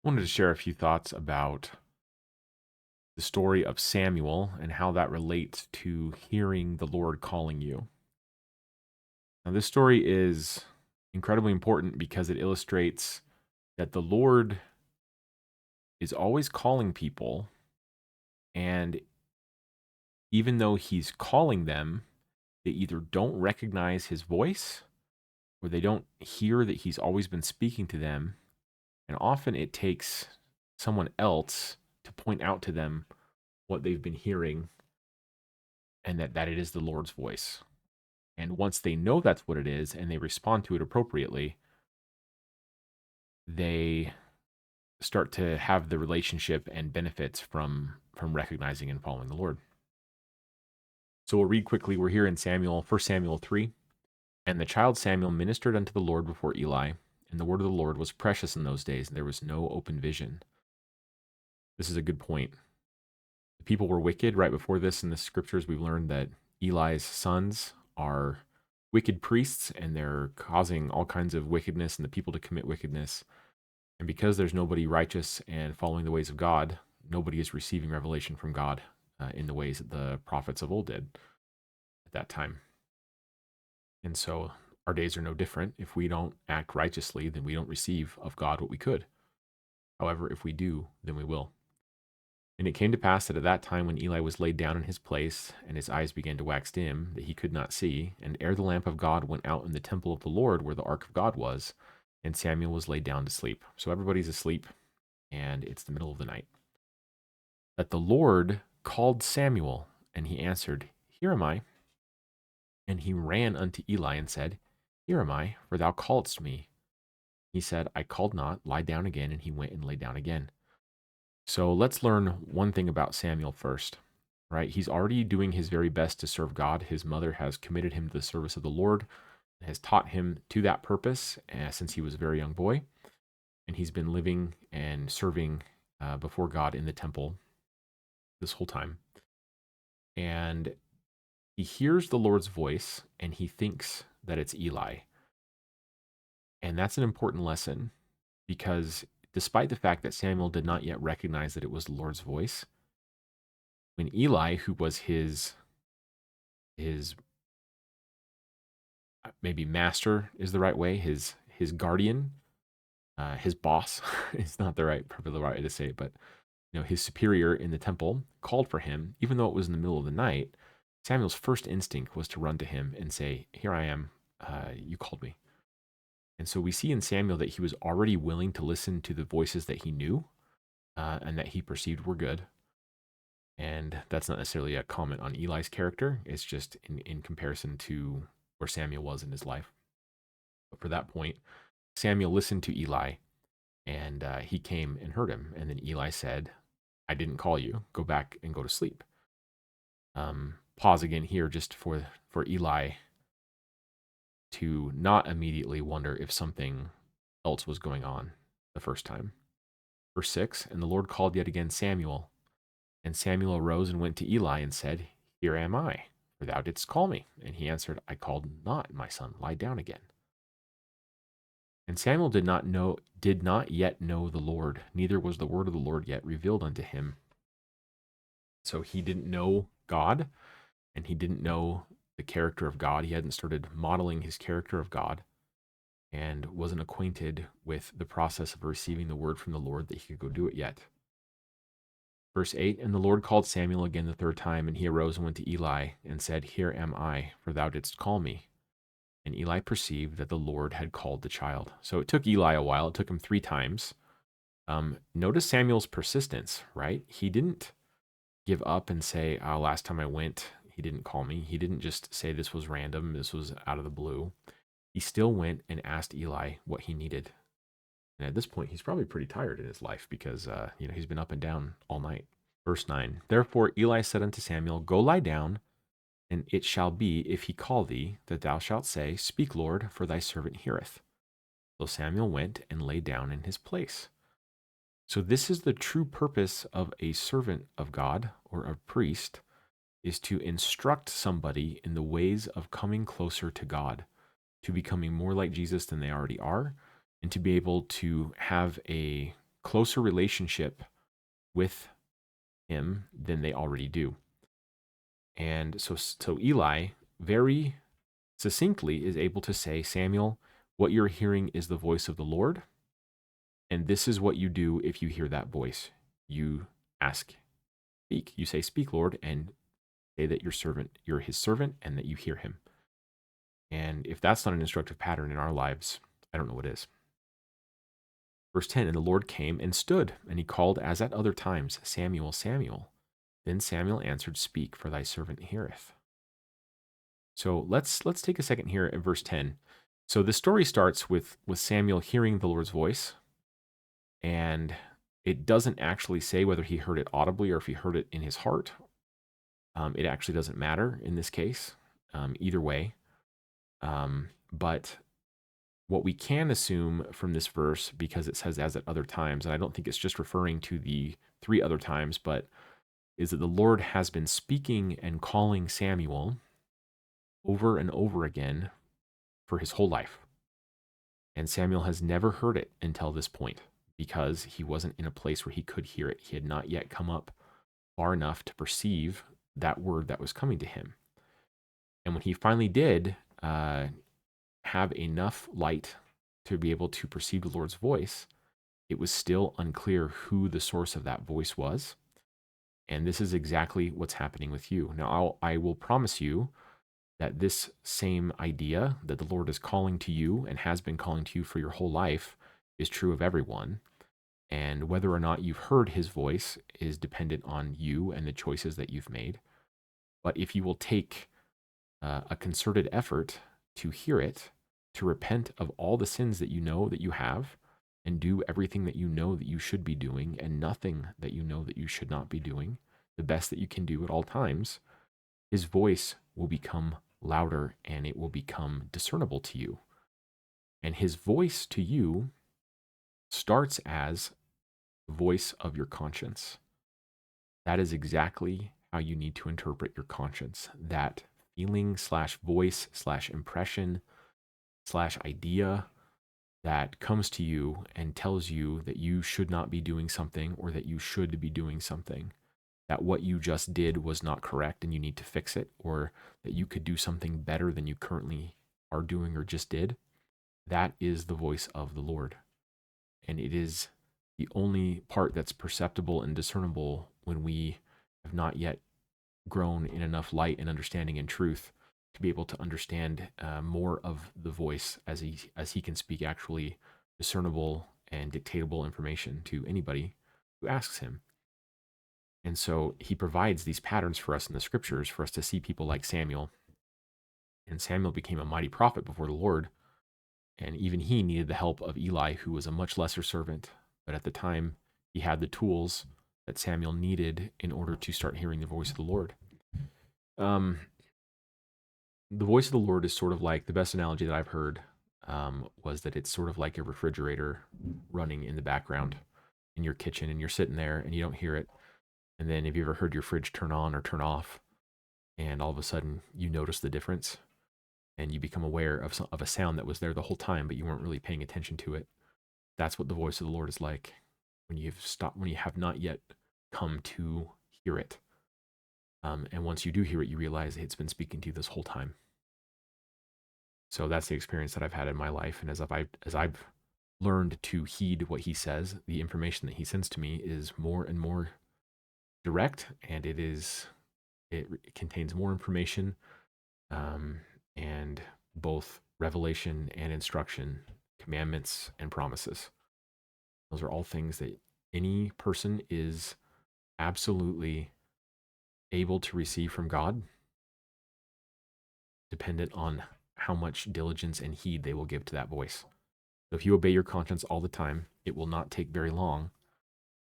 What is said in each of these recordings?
Wanted to share a few thoughts about the story of Samuel and how that relates to hearing the Lord calling you. Now, this story is incredibly important because it illustrates that the Lord is always calling people, and even though He's calling them, they either don't recognize His voice or they don't hear that He's always been speaking to them. And often it takes someone else to point out to them what they've been hearing and that it is the Lord's voice. And once they know that's what it is and they respond to it appropriately, they start to have the relationship and benefits from recognizing and following the Lord. So we'll read quickly. We're here in Samuel, 1 Samuel 3. And the child Samuel ministered unto the Lord before Eli, and the word of the Lord was precious in those days, and there was no open vision. This is a good point. The people were wicked. Right before this in the scriptures, we've learned that Eli's sons are wicked priests and they're causing all kinds of wickedness and the people to commit wickedness. And because there's nobody righteous and following the ways of God, nobody is receiving revelation from God in the ways that the prophets of old did at that time. And so our days are no different. If we don't act righteously, then we don't receive of God what we could. However, if we do, then we will. And it came to pass that at that time when Eli was laid down in his place, and his eyes began to wax dim, that he could not see, and ere the lamp of God went out in the temple of the Lord where the ark of God was, and Samuel was laid down to sleep. So everybody's asleep, and it's the middle of the night. That the Lord called Samuel, and he answered, Here am I. And he ran unto Eli and said, Here am I, for thou calledst me. He said, I called not, lie down again, and he went and lay down again. So let's learn one thing about Samuel first, right? He's already doing his very best to serve God. His mother has committed him to the service of the Lord, and has taught him to that purpose since he was a very young boy. And he's been living and serving before God in the temple this whole time. And he hears the Lord's voice and he thinks that it's Eli. And that's an important lesson because despite the fact that Samuel did not yet recognize that it was the Lord's voice, when Eli, who was his maybe master is the right way, his guardian, his boss is not the probably the right way to say it, but his superior in the temple called for him, even though it was in the middle of the night. Samuel's first instinct was to run to him and say, "Here I am. You called me." And so we see in Samuel that he was already willing to listen to the voices that he knew and that he perceived were good. And that's not necessarily a comment on Eli's character. It's just in comparison to where Samuel was in his life. But for that point, Samuel listened to Eli and he came and heard him. And then Eli said, I didn't call you. Go back and go to sleep. Pause again here just for Eli to not immediately wonder if something else was going on the first time. Verse 6, and the Lord called yet again Samuel. And Samuel arose and went to Eli and said, Here am I, for thou didst call me. And he answered, I called not, my son, lie down again. And Samuel did not yet know the Lord, neither was the word of the Lord yet revealed unto him. So he didn't know God, and he didn't know the character of God. He hadn't started modeling his character of God, and wasn't acquainted with the process of receiving the word from the Lord that he could go do it yet. Verse 8, and the Lord called Samuel again the third time, and he arose and went to Eli, and said, Here am I, for thou didst call me. And Eli perceived that the Lord had called the child. So it took Eli a while. It took him 3 times. Notice Samuel's persistence, right? He didn't give up and say, last time I went, he didn't call me. He didn't just say this was random, this was out of the blue. He still went and asked Eli what he needed. And at this point, he's probably pretty tired in his life because, he's been up and down all night. Verse 9, therefore Eli said unto Samuel, Go lie down, and it shall be, if he call thee, that thou shalt say, Speak, Lord, for thy servant heareth. So Samuel went and lay down in his place. So this is the true purpose of a servant of God or a priest, is to instruct somebody in the ways of coming closer to God, to becoming more like Jesus than they already are, and to be able to have a closer relationship with him than they already do. And so Eli very succinctly is able to say, Samuel, what you're hearing is the voice of the Lord. And this is what you do if you hear that voice. You ask, speak. You say, speak, Lord, and say that you're his servant, and that you hear him. And if that's not an instructive pattern in our lives, I don't know what is. Verse 10, and the Lord came and stood, and he called as at other times, Samuel, Samuel. Then Samuel answered, speak, for thy servant heareth. So let's take a second here at verse 10. So the story starts with Samuel hearing the Lord's voice, and it doesn't actually say whether he heard it audibly or if he heard it in his heart. It actually doesn't matter in this case, either way. But what we can assume from this verse, because it says as at other times, and I don't think it's just referring to the 3 other times, but is that the Lord has been speaking and calling Samuel over and over again for his whole life. And Samuel has never heard it until this point because he wasn't in a place where he could hear it. He had not yet come up far enough to perceive that word that was coming to him. And when he finally did have enough light to be able to perceive the Lord's voice, it was still unclear who the source of that voice was. And this is exactly what's happening with you. Now, I will promise you that this same idea that the Lord is calling to you and has been calling to you for your whole life is true of everyone. And whether or not you've heard his voice is dependent on you and the choices that you've made. But if you will take a concerted effort to hear it, to repent of all the sins that you know that you have, and do everything that you know that you should be doing, and nothing that you know that you should not be doing, the best that you can do at all times, his voice will become louder and it will become discernible to you. And his voice to you starts as the voice of your conscience. That is exactly how you need to interpret your conscience. That feeling / voice / impression / idea that comes to you and tells you that you should not be doing something or that you should be doing something, that what you just did was not correct and you need to fix it, or that you could do something better than you currently are doing or just did. That is the voice of the Lord. And it is the only part that's perceptible and discernible when we have not yet grown in enough light and understanding and truth to be able to understand more of the voice as he can speak actually discernible and dictatable information to anybody who asks him. And so he provides these patterns for us in the scriptures for us to see people like Samuel. And Samuel became a mighty prophet before the Lord. And even he needed the help of Eli, who was a much lesser servant. But at the time, he had the tools that Samuel needed in order to start hearing the voice of the Lord. The voice of the Lord is sort of like, the best analogy that I've heard was that it's sort of like a refrigerator running in the background in your kitchen, and you're sitting there and you don't hear it. And then have you ever heard your fridge turn on or turn off, and all of a sudden you notice the difference and you become aware of a sound that was there the whole time, but you weren't really paying attention to it? That's what the voice of the Lord is like when you have not yet come to hear it. And once you do hear it, you realize it's been speaking to you this whole time. So that's the experience that I've had in my life. And as I've learned to heed what he says, the information that he sends to me is more and more direct, and it contains more information, and both revelation and instruction, commandments and promises. Those are all things that any person is absolutely able to receive from God, dependent on how much diligence and heed they will give to that voice. So if you obey your conscience all the time, it will not take very long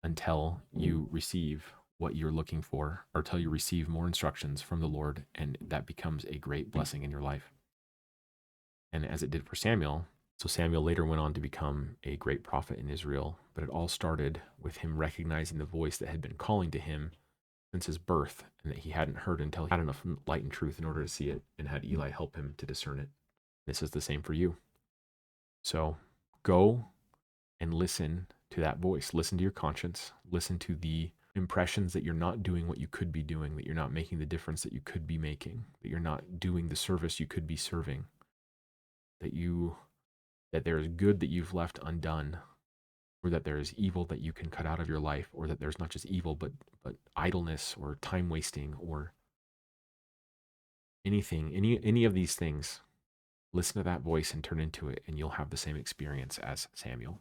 until you receive what you're looking for, or until you receive more instructions from the Lord, and that becomes a great blessing in your life. And as it did for Samuel, so Samuel later went on to become a great prophet in Israel, but it all started with him recognizing the voice that had been calling to him since his birth, and that he hadn't heard until he had enough light and truth in order to see it, and had Eli help him to discern it. This is the same for you. So go and listen to that voice. Listen to your conscience. Listen to the impressions that you're not doing what you could be doing, that you're not making the difference that you could be making, that you're not doing the service you could be serving, that there is good that you've left undone, or that there is evil that you can cut out of your life, or that there's not just evil but idleness or time wasting or anything, any of these things. Listen to that voice and turn into it, and you'll have the same experience as Samuel.